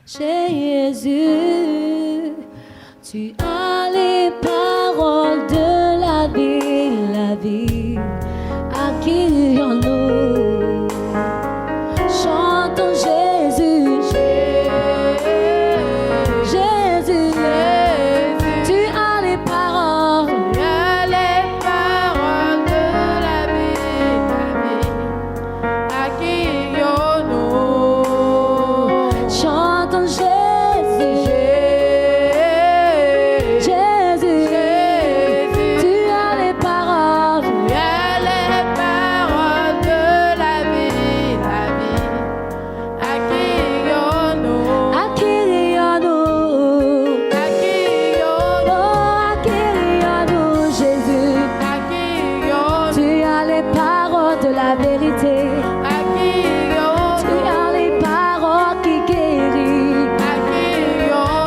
Jésus, tu as les paroles de la vie, accueillons-nous, chantons Jésus, Jésus, tu as les paroles, de la vie, accueillons-nous, chantons Jésus, Jésus, tu as les paroles, de la vie, accueillons-nous, accueillons-nous, accueillons-nous, Jésus, tu as les paroles de la vérité, tu as les paroles qui guérissent,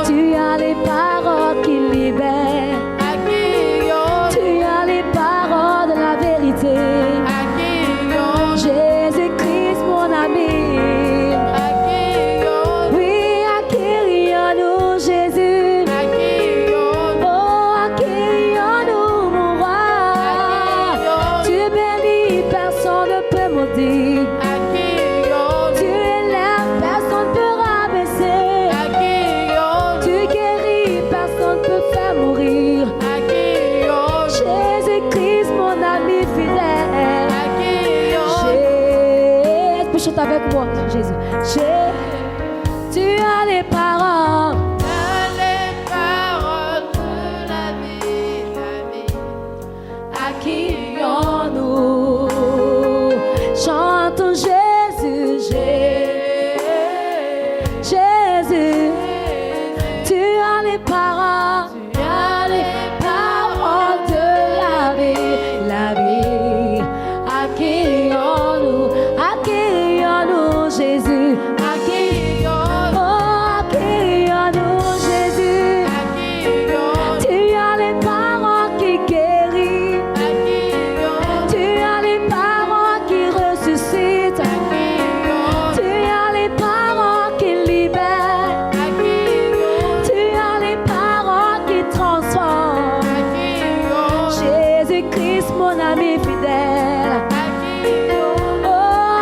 tu as les paroles qui libèrent, tu as les paroles de la vérité, Jésus-Christ mon ami, oui, accueillons-nous, Jésus, oh, accueillons-nous, mon roi, tu bénis, personne ne peut maudire, tu élèves, personne ne peut rabaisser, tu guéris, personne ne peut faire mourir, Jésus-Christ mon ami fidèle, Jésus, peux chanter avec moi, Jésus, tu as les paroles, accueillons-nous, chantons Jésus, Jésus, tu as les paroles, de la vie, accueillons-nous, accueillons-nous, Jésus, oh, accueillons-nous, Jésus, tu as les paroles qui guérissent, tu as les paroles qui ressuscitent, tu as les paroles qui libèrent, tu as les paroles qui transforment, Jésus-Christ mon ami fidèle, oh,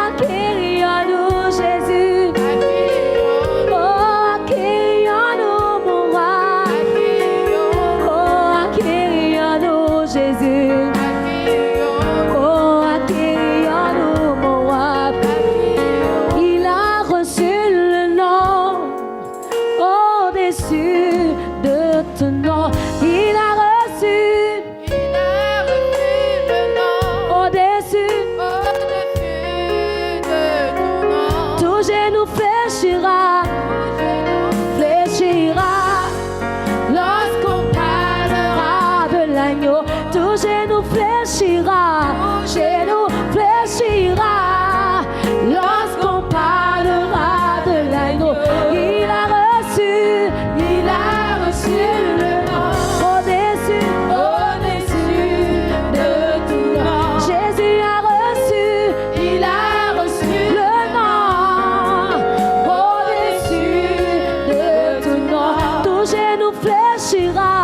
accueillons-nous, Jésus, oh, accueillons-nous, mon roi, oh, accueillons-nous, Jésus, oh, accueillons-nous, mon roi, il a reçu le nom au-dessus de ton nom, il a reçu au-dessus, tout genou fléchira, lorsqu'on parlera de l'agneau, tout genou fléchira, lorsqu'on parlera de l'agneau, il a reçu le nom au-dessus de tout nom, Jésus a reçu le nom au-dessus de tout nom, tout genou fléchira,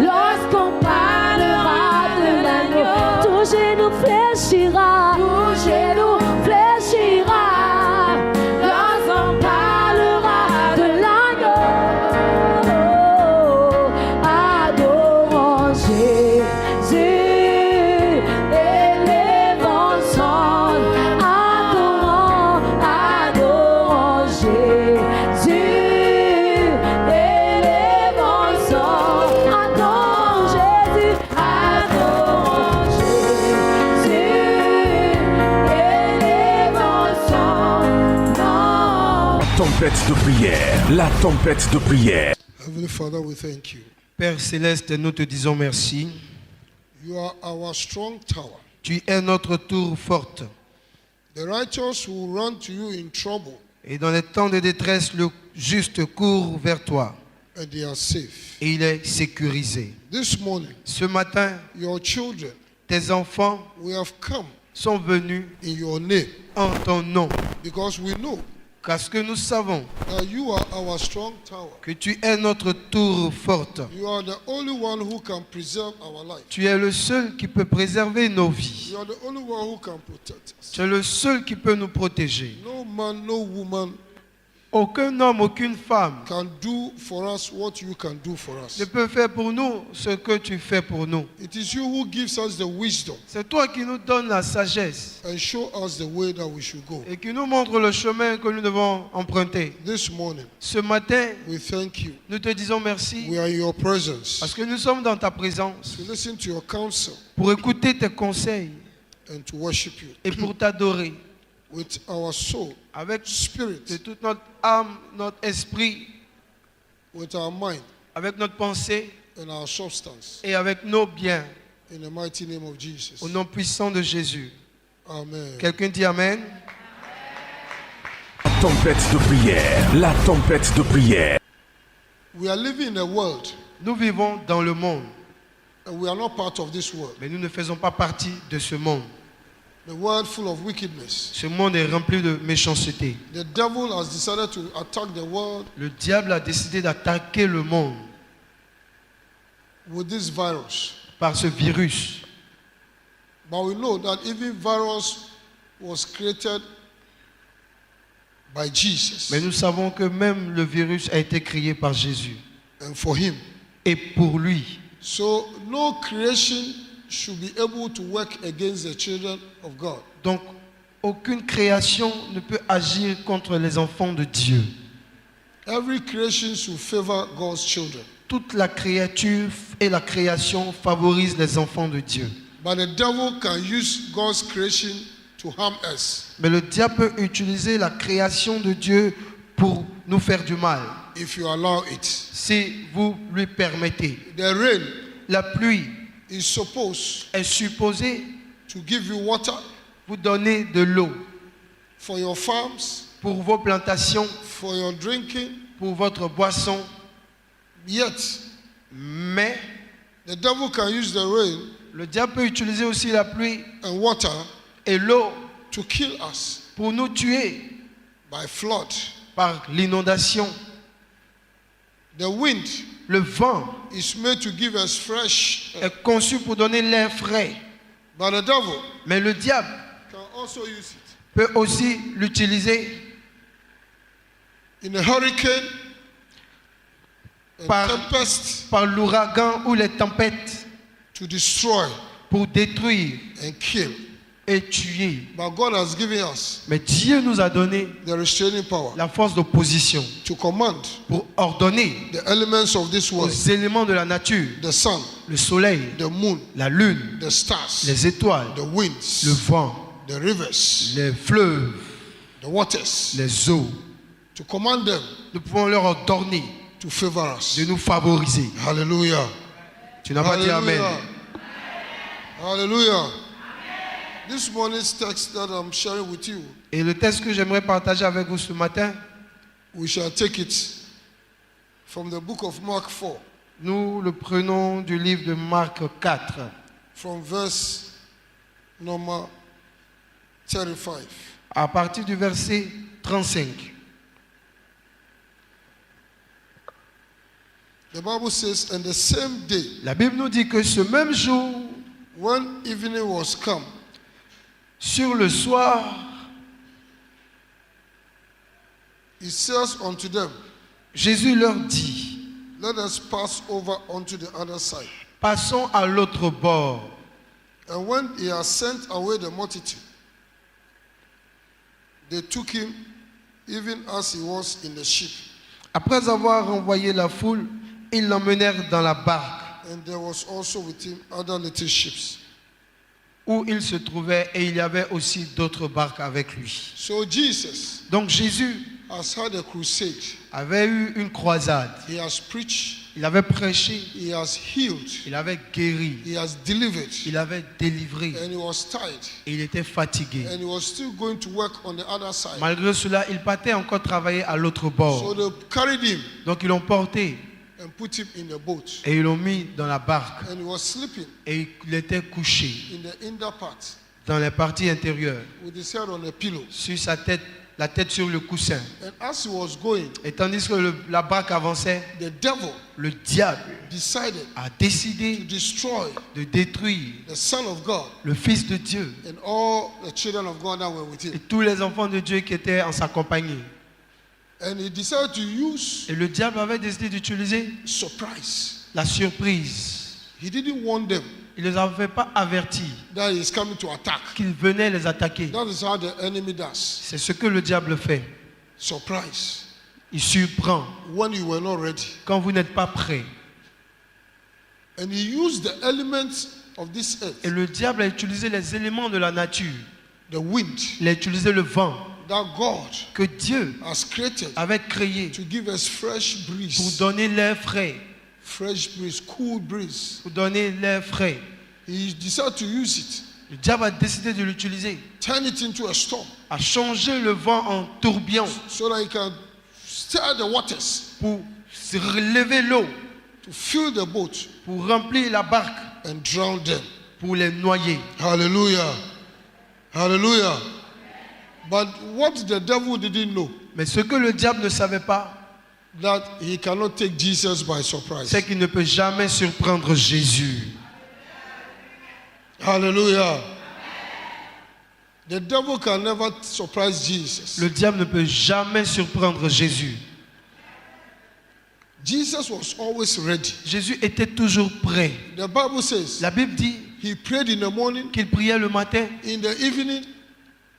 lorsqu'on parlera de l'agneau, tout genou fléchira, lorsqu'on parlera de l'agneau, adorons Jésus, élevons son, adorons Jésus, élevons son, adorons Jésus, élevons son nom. Tempête de prière, la tempête de prière. Heavenly Father, we thank you. Père Céleste, nous te disons merci. You are our strong tower. Tu es notre tour forte. The righteous will run to you in trouble, Et dans les temps de détresse, le juste court vers toi. and they are safe. Et il est sécurisé. This morning, Ce matin, your children, tes enfants we have come sont venus in your name en ton nom Because we know Parce que nous savons that you are our strong tower. que tu es notre tour forte. You are the only one who can preserve our life. Tu es le seul qui peut préserver nos vies. You are the only one who can protect us. Tu es le seul qui peut nous protéger. No man, no woman Aucun homme, aucune femme can do for us what you can do for us. ne peut faire pour nous ce que tu fais pour nous. It is you who gives us the wisdom C'est toi qui nous donnes la sagesse and show us the way that we should go. et qui nous montre le chemin que nous devons emprunter. This morning, Ce matin, we thank you. nous te disons merci We are in your presence parce que nous sommes dans ta présence to listen to your counsel pour écouter tes conseils and to worship you et pour t'adorer with our soul, avec de spirit, toute notre âme, notre esprit, with our mind, avec notre pensée and our substance. et avec nos biens. In the mighty name of Jesus. Au nom puissant de Jésus. Amen. Quelqu'un dit Amen. La tempête de prière. La tempête de prière. We are living in a world, Nous vivons dans le monde, and we are not part of this world. mais nous ne faisons pas partie de ce monde. The world full of wickedness. Ce monde est rempli de méchanceté. The devil has decided to attack the world Le diable a décidé d'attaquer le monde with this virus. par ce virus. But we know that even virus was created by Jesus Mais nous savons que même le virus a été créé par Jésus and for him. et pour lui. So no creation should be able to work against the children of God. Donc, aucune création ne peut agir contre les enfants de Dieu. Every creation should favor God's children. Toute la créature et la création favorisent les enfants de Dieu. But the devil can use God's creation to harm us Mais le diable peut utiliser la création de Dieu pour nous faire du mal, if you allow it. si vous lui permettez. The rain La pluie is supposed est supposée to give you water vous donner de l'eau for your farms, pour vos plantations, for your drinking. pour votre boisson. Yet, Mais the devil can use the rain le diable peut utiliser aussi la pluie and water et l'eau to kill us pour nous tuer by flood. par l'inondation. The wind Le vent is made to give us fresh air. est conçu pour donner l'air frais. But the devil Mais le diable can also use it peut aussi l'utiliser in a hurricane, a Par- tempest, par l'ouragan ou les tempêtes to destroy pour détruire and kill. et tuer. But God has given us Mais Dieu nous a donné the restraining power la force d'opposition to command pour ordonner the elements of this world, aux éléments de la nature, the sun, le soleil, the moon, la lune, the stars, les étoiles, the le winds, vent, the rivers, les fleuves, the waters, les eaux. to command them Nous pouvons leur ordonner to favor us. de nous favoriser. Hallelujah. Tu n'as pas dit Amen. Hallelujah. This morning's text that I'm sharing with you, Et le texte que j'aimerais partager avec vous ce matin, we shall take it from the book of Mark 4, nous le prenons du livre de Marc 4, from verse number 35. à partir du verset 35. The Bible says, and the same day, La Bible nous dit que ce même jour, when evening was come, sur le soir, he says unto them, Jésus leur dit, let us pass over unto the other side. passons à l'autre bord. And when he had sent away the multitude, they took him even as he was in the ship. Après avoir renvoyé la foule, ils l'emmenèrent dans la barque And there was also with him other little ships. où il se trouvait et il y avait aussi d'autres barques avec lui. So Jesus Donc Jésus has had a crusade. avait eu une croisade. He has preached, Il avait prêché, he has healed, il avait guéri, he has delivered, il avait délivré and he was tired. et il était fatigué. And he was still going to work on the other side. Malgré cela, il partait encore travailler à l'autre So bord. they carried him Donc ils l'ont porté and put him in the boat. et ils l'ont mis dans la barque And he was sleeping et il était couché in the inner part dans les parties intérieures, with his head on a pillow. sur sa tête la tête sur le coussin. And as he was going, Et tandis que la barque avançait, the devil le diable decided a to décidé destroy de détruire the Son of God le Fils de Dieu and all the children of God that were with et him. tous les enfants de Dieu qui étaient en sa compagnie. And he decided to use Et le diable avait décidé d'utiliser surprise. la surprise. He didn't warn them Il ne les avait pas avertis that he is coming to attack. qu'il venait les attaquer. That is how the enemy does. C'est ce que le diable fait. Surprise. Il surprend When you were not ready. quand vous n'êtes pas prêt. And he used the elements of this earth, Et le diable a utilisé les éléments de la nature. the wind, Il a utilisé le vent that God que Dieu has created avait créé to give us fresh pour breeze. donner l'air frais. Fresh breeze, cool breeze. Pour donner l'air frais. He decided to use it, Le diable a décidé de l'utiliser. turn it into a storm, A changer le vent en tourbillon so that he can stir the waters, pour se relever l'eau, to fill the boat pour remplir la barque, and drown them. pour les noyer. Hallelujah. Hallelujah. But what the devil didn't know, Mais ce que le diable ne savait pas, that he cannot take Jesus by surprise. c'est qu'il ne peut jamais surprendre Jésus. Hallelujah. The devil can never surprise Jesus. Le diable ne peut jamais surprendre Jésus. Jesus was always ready. Jésus était toujours prêt. The Bible says La Bible dit he prayed in the morning, qu'il priait le matin, in the evening,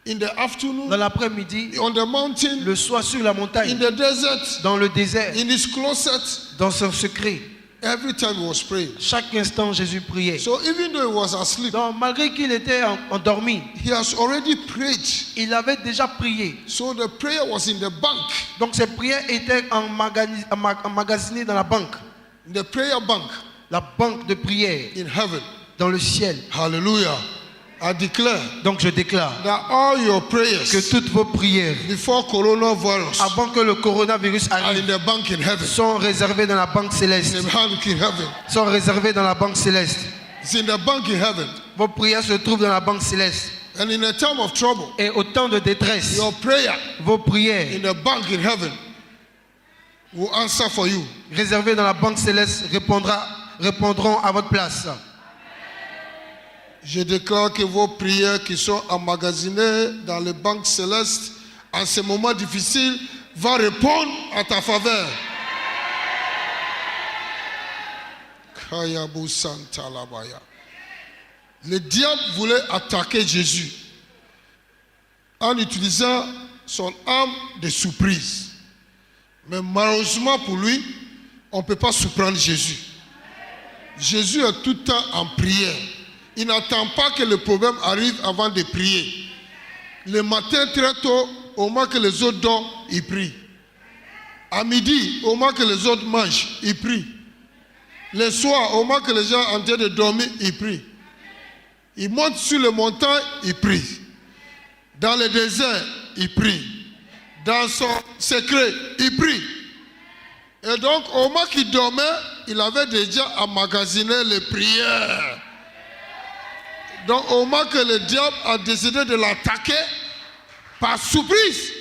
in the dans afternoon, l'après-midi, on the mountain, le soir sur la in montagne, the desert, dans le désert, in his closet. dans son secret. Every time he was praying. Chaque instant, Jésus priait. So even though he was asleep, Donc, malgré qu'il était endormi, he has already prayed. il avait déjà prié. So the prayer was in the bank, Donc ses prières étaient emmagasinées dans la banque. in the prayer bank La banque de prière in heaven. dans le ciel. Hallelujah. I declare Donc je déclare that all your que prayers toutes vos prières, before coronavirus avant que le coronavirus are in arrive, the bank in heaven. sont réservées dans la banque céleste. In the bank in heaven. Sont réservées dans la banque céleste. It's in the bank in heaven. Vos prières se trouvent dans la banque céleste. And in a time of trouble, Et au temps de détresse, your prayer vos prières in the bank in heaven will answer for you. réservées dans la banque céleste répondront à votre place. Je déclare que vos prières qui sont emmagasinées dans les banques célestes en ce moment difficile vont répondre à ta faveur. Kayabu Santa Labaya. Le diable voulait attaquer Jésus en utilisant son arme de surprise. Mais malheureusement pour lui, on ne peut pas surprendre Jésus. Jésus est tout le temps en prière. Il n'attend pas que le problème arrive avant de prier. Le matin très tôt, au moment que les autres dorment, il prie. À midi, au moment que les autres mangent, il prie. Le soir, au moment que les gens sont en train de dormir, il prie. Il monte sur le montagne, il prie. Dans le désert, il prie. Dans son secret, il prie. Et donc, au moment qu'il dormait, il avait déjà emmagasiné les prières. Donc, au moment que le diable a décidé de l'attaquer, par surprise,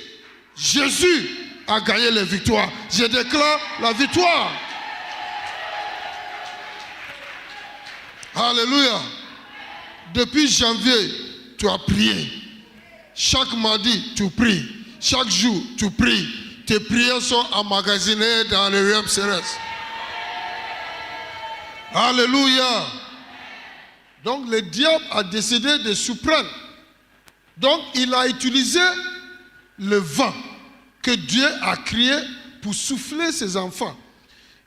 Jésus a gagné la victoire. Je déclare la victoire. Alléluia. Depuis janvier, tu as prié. Chaque mardi, tu pries. Chaque jour, tu pries. Tes prières sont emmagasinées dans le royaume céleste. Alléluia. Donc le diable a décidé de surprendre. Donc il a utilisé le vent que Dieu a créé pour souffler ses enfants.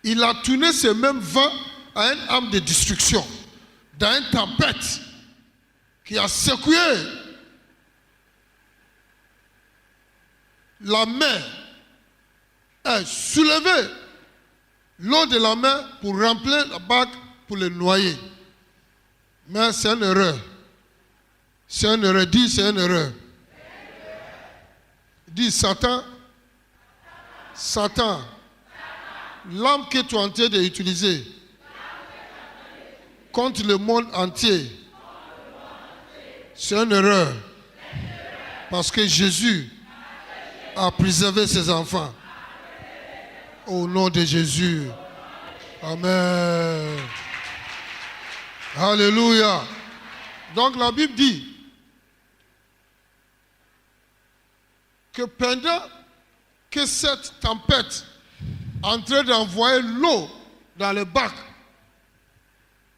Il a tourné ce même vent à une arme de destruction. Dans une tempête qui a secoué la mer, a soulevé l'eau de la mer pour remplir la barque pour le noyer. Mais c'est une erreur. C'est une erreur. Dis, c'est une erreur. Dis, Satan. Satan. L'arme que tu es en train d'utiliser contre le monde entier, c'est une erreur. Parce que Jésus à préserver ses enfants. Au nom de Jésus. Amen. Alléluia. Donc la Bible dit que pendant que cette tempête en train d'envoyer l'eau dans le bac,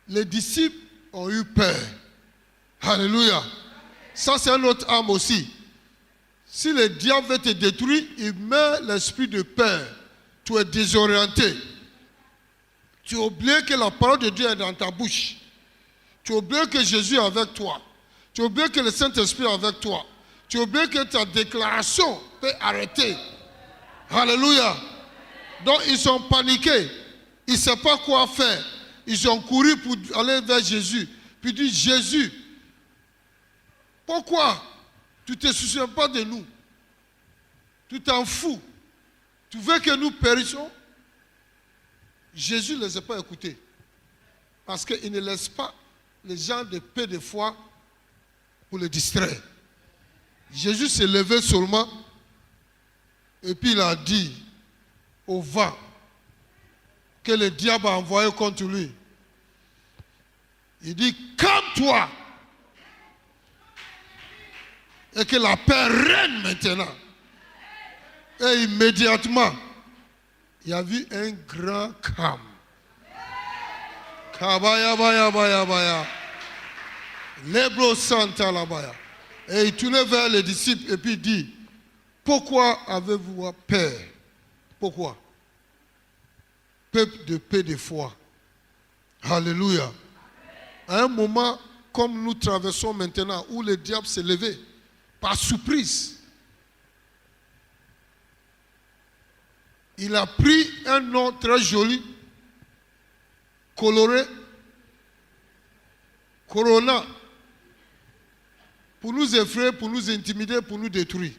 les disciples ont eu peur. Alléluia. Ça, c'est un autre âme aussi. Si le diable veut te détruire, il met l'esprit de peur. Tu es désorienté. Tu oublies que la parole de Dieu est dans ta bouche. Tu oublies que Jésus est avec toi. Tu oublies que le Saint-Esprit est avec toi. Tu oublies que ta déclaration peut arrêter. Alléluia. Donc ils sont paniqués. Ils ne savent pas quoi faire. Ils ont couru pour aller vers Jésus. Puis ils disent, Jésus, pourquoi tu ne te soucies pas de nous? Tu t'en fous. Tu veux que nous périssions? Jésus ne les a pas écoutés. Parce qu'il ne laisse pas les gens de peu de foi pour les distraire. Jésus s'est levé seulement et puis il a dit au vent que le diable a envoyé contre lui. Il dit, calme-toi. Et que la paix règne maintenant. Et immédiatement, il y a eu un grand calme. Kabaya baya baya baya. Lebro santa la baya. Et il tournait vers les disciples et puis il dit, pourquoi avez-vous peur? Pourquoi? Peuple de paix de foi. Alléluia. À un moment comme nous traversons maintenant, où le diable s'est levé, par surprise, il a pris un nom très joli, coloré, Corona, pour nous effrayer, pour nous intimider, pour nous détruire.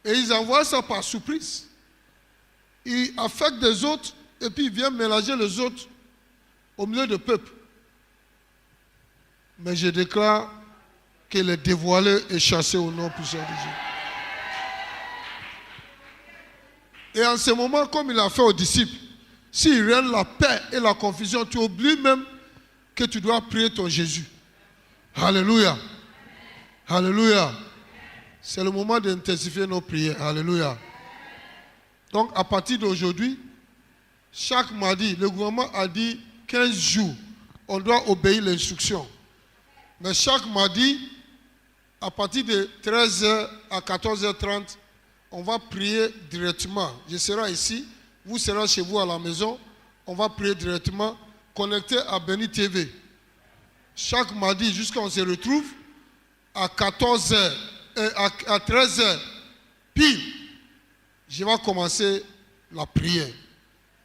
Et ils envoient ça par surprise. Il affecte des autres et puis il vient mélanger les autres au milieu du peuple. Mais je déclare qu'il est dévoilé et chassé au nom puissant de Dieu. Et en ce moment, comme il a fait aux disciples, s'il règne la paix et la confusion, tu oublies même que tu dois prier ton Jésus. Alléluia. Alléluia. C'est le moment d'intensifier nos prières. Alléluia. Donc, à partir d'aujourd'hui, chaque mardi, le gouvernement a dit 15 jours, on doit obéir l'instruction. Mais chaque mardi, à partir de 13h à 14h30, on va prier directement. Je serai ici, vous serez chez vous à la maison, on va prier directement, connecté à Béni TV. Chaque mardi, jusqu'à on se retrouve, à 14h, à 13h, pile, je vais commencer la prière.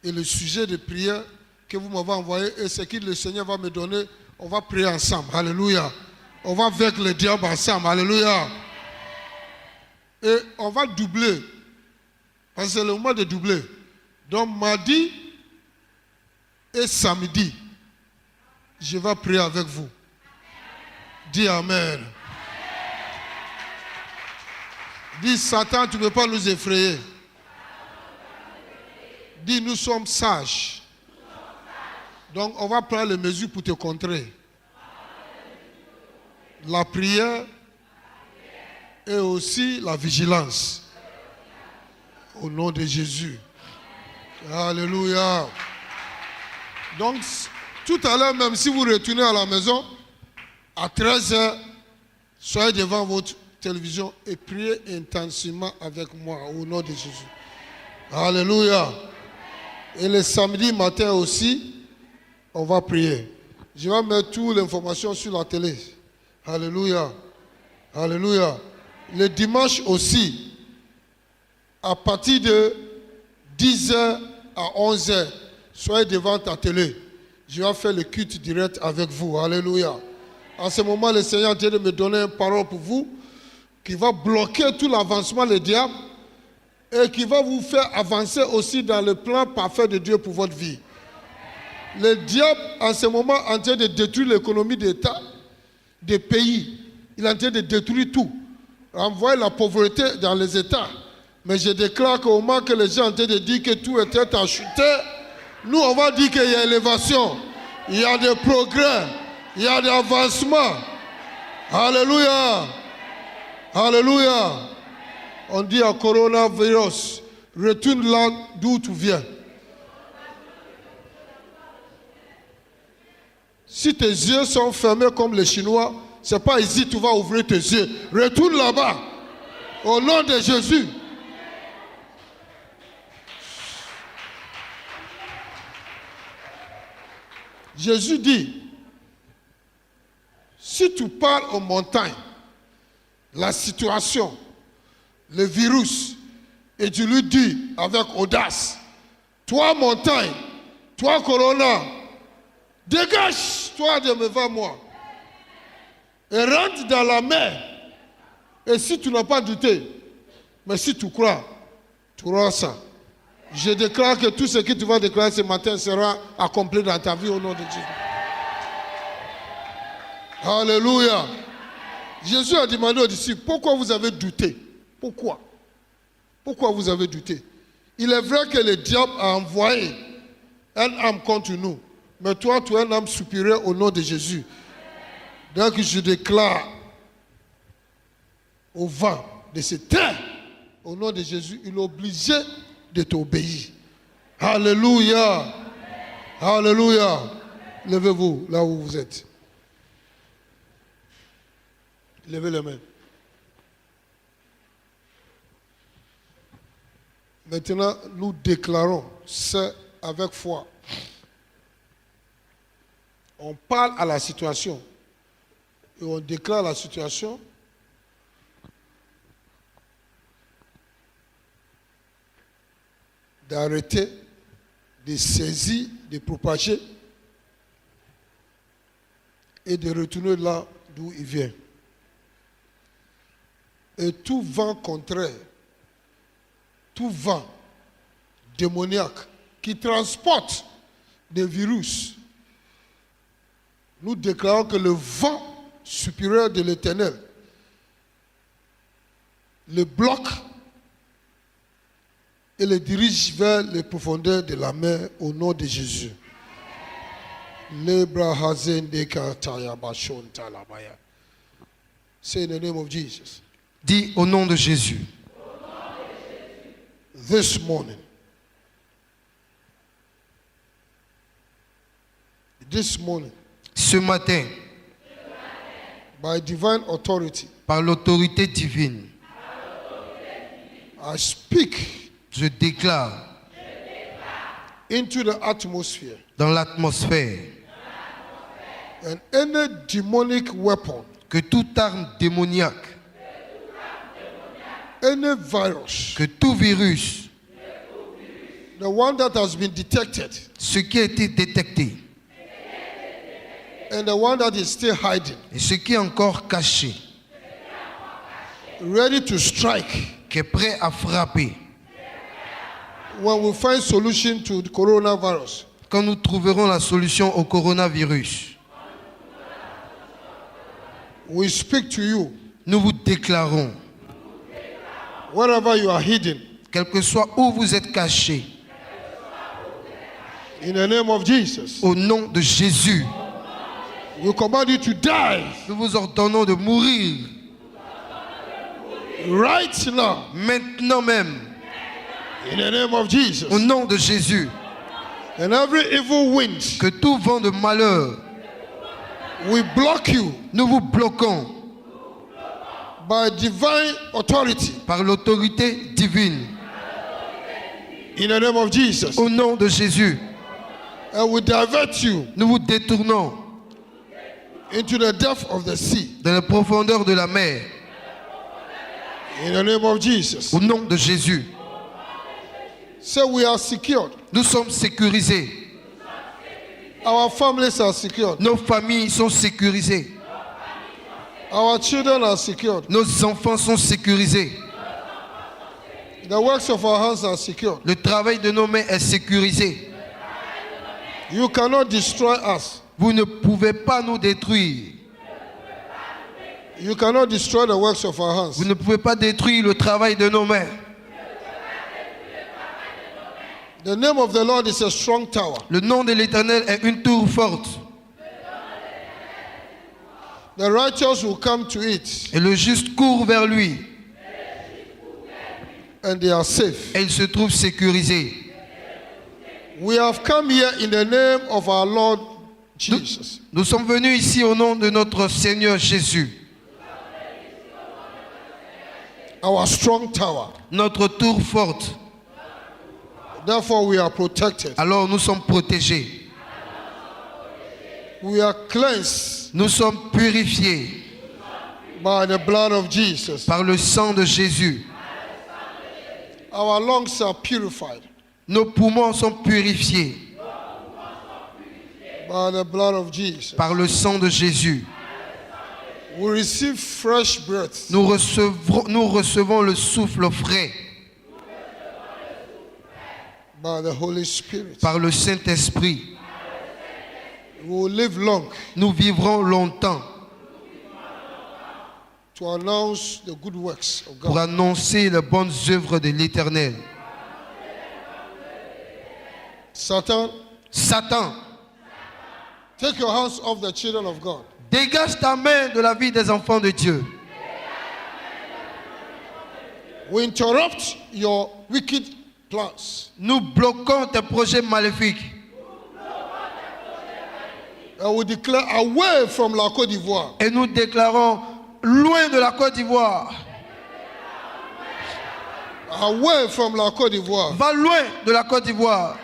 Et le sujet de prière que vous m'avez envoyé, et ce que le Seigneur va me donner, on va prier ensemble. Alléluia. On va vaincre le diable ensemble. Alléluia. Et on va doubler. Parce que c'est le moment de doubler. Donc mardi et samedi, je vais prier avec vous. Dis Amen. Dis Satan, tu ne peux pas nous effrayer. Dis nous sommes sages. Donc on va prendre les mesures pour te contrer. La prière et aussi la vigilance. Au nom de Jésus. Alléluia. Donc, tout à l'heure, même si vous retournez à la maison, à 13h, soyez devant votre télévision et priez intensément avec moi au nom de Jésus. Alléluia. Et le samedi matin aussi, on va prier. Je vais mettre toute l'information sur la télé. Alléluia. Alléluia. Le dimanche aussi, à partir de 10h à 11h, soyez devant ta télé. Je vais faire le culte direct avec vous. Alléluia. En ce moment, le Seigneur est en train de me donner une parole pour vous qui va bloquer tout l'avancement du diable et qui va vous faire avancer aussi dans le plan parfait de Dieu pour votre vie. Le diable, en ce moment, est en train de détruire l'économie d'État, des pays. Il est en train de détruire tout. Envoyer la pauvreté dans les États. Mais je déclare qu'au moment que les gens étaient de dire que tout était en chute, nous on va dire qu'il y a élévation, il y a des progrès, il y a des avancements. Alléluia. Alléluia. On dit à coronavirus, retourne là d'où tu viens. Si tes yeux sont fermés comme les Chinois, ce n'est pas ici que tu vas ouvrir tes yeux. Retourne là-bas. Au nom de Jésus. Jésus dit, si tu parles aux montagnes, la situation, le virus, et tu lui dis avec audace, toi montagne, toi corona, dégage-toi de devant moi et rentre dans la mer. Et si tu n'as pas douté, mais si tu crois, tu auras ça. Je déclare que tout ce que tu vas déclarer ce matin sera accompli dans ta vie au nom de Jésus. Alléluia. Jésus a demandé aux disciples, pourquoi vous avez douté? Pourquoi? Pourquoi vous avez douté? Il est vrai que le diable a envoyé un âme contre nous. Mais toi, tu es un âme supérieur au nom de Jésus. Donc je déclare au vent de se taire. Au nom de Jésus, il est obligé de t'obéir. Alléluia. Alléluia. Levez-vous là où vous êtes. Levez les mains. Maintenant, nous déclarons ça avec foi. On parle à la situation et on déclare la situation. D'arrêter, de saisir, de propager et de retourner là d'où il vient. Et tout vent contraire, tout vent démoniaque qui transporte des virus, nous déclarons que le vent supérieur de l'Éternel le bloque et le dirige vers les profondeurs de la mer au nom de Jésus. Say in the name of Jesus. Dis au nom de Jésus. This morning, Ce matin, by divine authority, par l'autorité divine, I speak je déclare into the atmosphere dans l'atmosphère and any demonic weapon, que toute arme démoniaque, any virus, que tout virus, the one that has been detected ce qui a été détecté and the one that is still hiding, et ce qui est encore caché, ready to strike, qui est prêt à frapper, when we find solution to the coronavirus, quand nous trouverons la solution au coronavirus, we speak to you, nous vous déclarons, wherever you are hidden, quel que soit où vous êtes cachés, in the name of Jesus, au nom de Jésus, we command you to die nous vous ordonnons de mourir right now, maintenant même, in the name of Jesus. au nom de Jésus. And every evil wind, Que tout vent de malheur, we block you nous vous bloquons by divine authority, par l'autorité divine, in the name of Jesus. au nom de Jésus. And we divert you Nous vous détournons into the depth of the sea, dans les profondeurs de la mer, in the name of Jesus. au nom de Jésus. So we are secured. Nous sommes sécurisés. Our families are secured. Nos familles sont sécurisées. Our children are secured. Nos enfants sont sécurisés. The works of our hands are secured. Le travail de nos mains est sécurisé. You cannot destroy us. Vous ne pouvez pas nous détruire. You cannot destroy the works of our Vous hands. ne pouvez pas détruire le travail de nos mains. The name of the Lord is a strong tower. Le nom de l'Éternel est une tour forte. The righteous will come to it Et le juste court vers lui. and they are safe. Et il se trouve sécurisé. We have come here in the name of our Lord Jesus. Nous sommes venus ici au nom de notre Seigneur Jésus. Our strong tower. Notre tour forte. Therefore we are protected. Alors nous sommes protégés. We are cleansed Nous sommes purifiés by the blood of Jesus. par le sang de Jésus. Our lungs are purified Nos poumons sont purifiés by the blood of Jesus. par le sang de Jésus. We receive fresh breath Nous recevons le souffle frais by the Holy Spirit. par le Saint-Esprit. We will live long Nous vivrons longtemps to announce the good works of pour God. annoncer les bonnes œuvres de l'Éternel. Satan, Satan, take your hands off the children of God. dégage ta main de la vie des enfants de Dieu. We interrupt your wicked plans. Nous bloquons tes projets maléfiques And we declare away from la Côte d'Ivoire. et nous déclarons loin de la Côte d'Ivoire. Away from la Côte d'Ivoire. Va loin de la Côte d'Ivoire.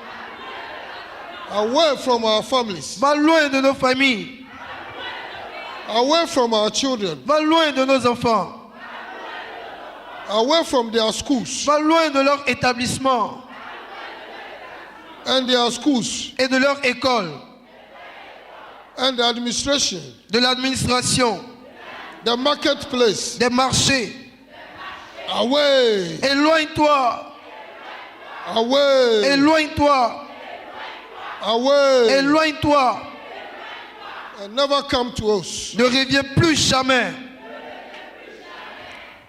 Away from our families. Va loin de nos familles. Away from our children. Va loin de nos enfants. Away from their schools. Va loin de leur établissement And their schools. et de leur école, And the administration. de l'administration, The marketplace. des marchés. Away. Éloigne-toi. Away. Éloigne-toi. Away. Éloigne-toi. And never come to us. Ne reviens plus jamais.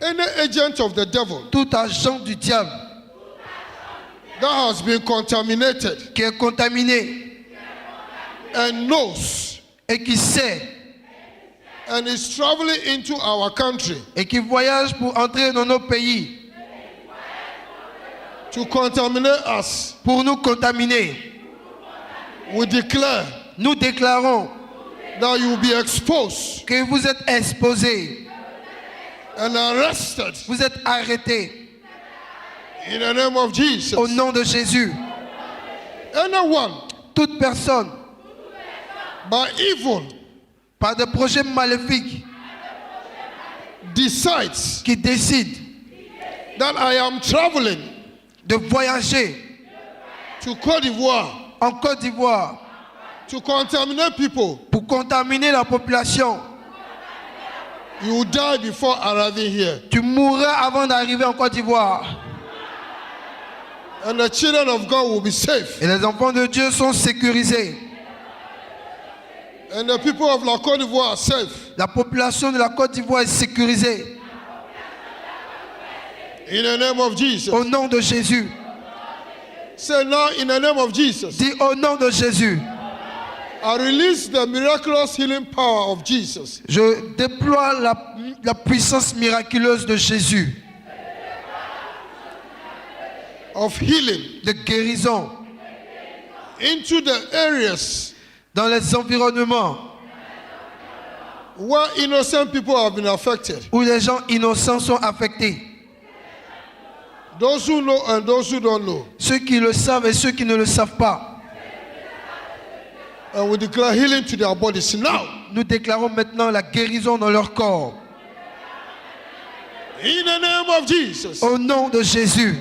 Any agent of the devil Tout agent du diable that has been contaminated qui est contaminé and knows et qui sait and is traveling into our country et qui voyage pour entrer dans nos pays to contaminate us, pour nous contaminer, we declare nous déclarons that you will be exposed que vous êtes exposés, and arrested vous êtes arrêtés in the name of Jesus. au nom de Jésus. Anyone Toute personne by evil par des projets maléfiques decides qui décide that I am traveling de voyager to Côte d'Ivoire en Côte d'Ivoire to contaminate people, pour contaminer la population, you will die before arriving here. tu mourras avant d'arriver en Côte d'Ivoire. And the children of God will be safe. Et les enfants de Dieu sont sécurisés. And the people of la Côte d'Ivoire are safe. La population de la Côte d'Ivoire est sécurisée. In the name of Jesus. Au nom de Jésus. Say now in the name of Jesus. Dis au nom de Jésus. I release the miraculous healing power of Jesus Je déploie la puissance miraculeuse de Jésus, of healing de guérison into the areas dans les environnements where innocent people have been affected. où les gens innocents sont affectés. Those who know and those who don't know. Ceux qui le savent et ceux qui ne le savent pas. And we declare healing to their bodies now. Nous déclarons maintenant la guérison dans leur corps. In the name of Jesus. Au nom de Jésus.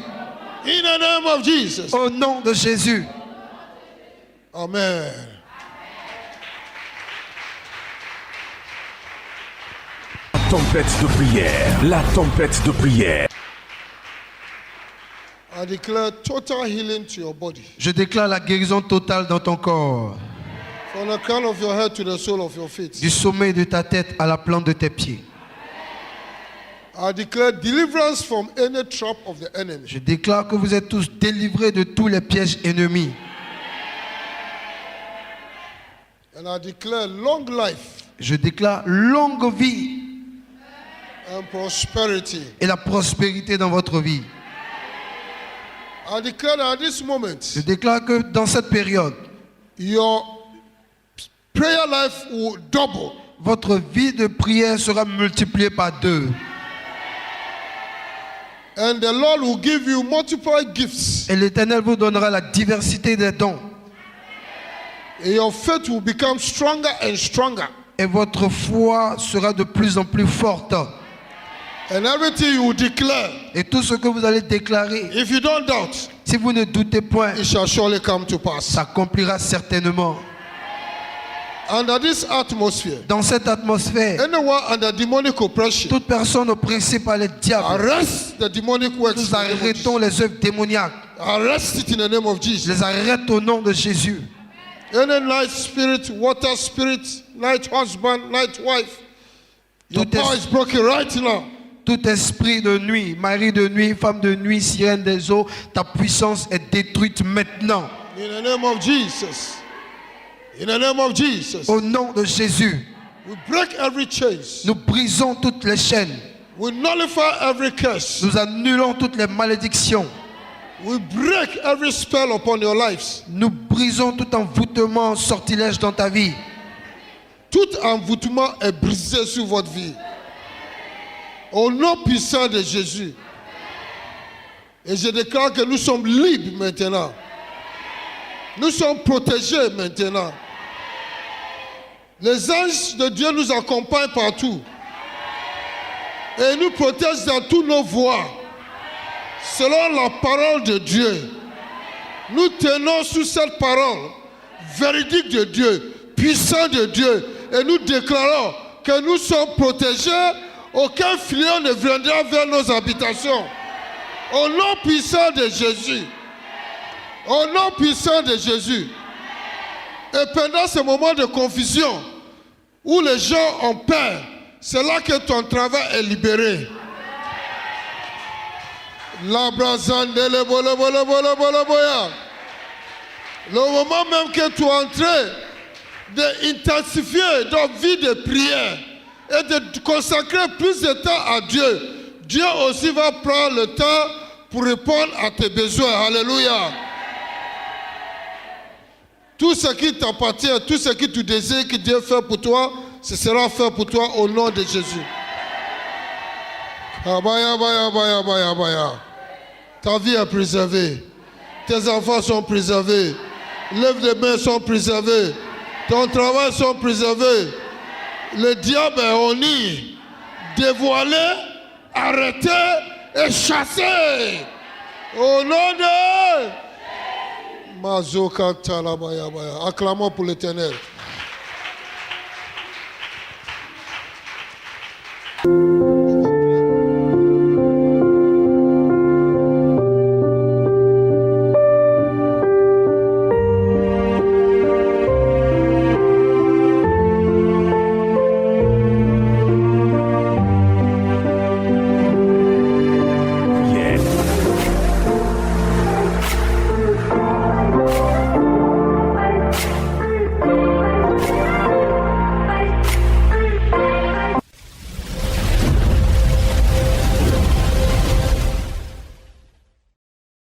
In the name of Jesus. Au nom de Jésus. Amen. Tempête de prière, la tempête de prière. I declare total healing to your body. Je déclare la guérison totale dans ton corps. From the crown of your head to the sole of your feet. Du sommet de ta tête à la plante de tes pieds. I declare deliverance from any trap of the enemy. Je déclare que vous êtes tous délivrés de tous les pièges ennemis. And I declare long life Je déclare longue vie and prosperity. et la prospérité dans votre vie. I declare that at this moment, Je déclare que dans cette période, your prayer life will double. votre vie de prière sera multipliée par 2. And the Lord will give you multiple gifts. Et l'Éternel vous donnera la diversité des dons. And your faith will become stronger and stronger. Et votre foi sera de plus en plus forte. And everything you will declare, Et tout ce que vous allez déclarer, if you don't doubt, si vous ne doutez point, it shall surely come to pass. s'accomplira certainement. Under this atmosphere, Dans cette atmosphère, anyone under demonic oppression, toute personne oppressée par les diables, arrest the demonic works. nous arrêtons les œuvres démoniaques. Arrest it in the name of Je Jesus. les arrête au nom de Jésus. Any night spirit, water spirit, night husband, night wife, your Tout est- power is broken right now. Tout esprit de nuit, mari de nuit, femme de nuit, sirène des eaux, ta puissance est détruite maintenant. In the name of Jesus. In the name of Jesus. Au nom de Jésus, We break every chains. nous brisons toutes les chaînes. We nullify every curse. Nous annulons toutes les malédictions. We break every spell upon your lives. Nous brisons tout envoûtement, sortilège dans ta vie. Tout envoûtement est brisé sur votre vie. Au nom puissant de Jésus. Et je déclare que nous sommes libres maintenant. Nous sommes protégés maintenant. Les anges de Dieu nous accompagnent partout. Et nous protègent dans tous nos voies. Selon la parole de Dieu. Nous tenons sous cette parole véridique de Dieu, puissant de Dieu. Et nous déclarons que nous sommes protégés. Aucun fléau ne viendra vers nos habitations. Au nom puissant de Jésus. Au nom puissant de Jésus. Et pendant ce moment de confusion, où les gens ont peur, c'est là que ton travail est libéré. La brazande, le boya. Le moment même que tu es en train d'intensifier ta vie de prière et de consacrer plus de temps à Dieu, Dieu aussi va prendre le temps pour répondre à tes besoins. Alléluia. Tout ce qui t'appartient, tout ce que tu désires que Dieu fasse pour toi, ce sera fait pour toi au nom de Jésus. Abaya, baya, baya, baya, baya. Ta vie est préservée. Tes enfants sont préservés. L'œuvre des mains sont préservées. Ton travail sont préservés. Le diable est honni, dévoilé, arrêté et chassé. Au nom de Mazoka Talabaya. Acclamons pour l'Éternel.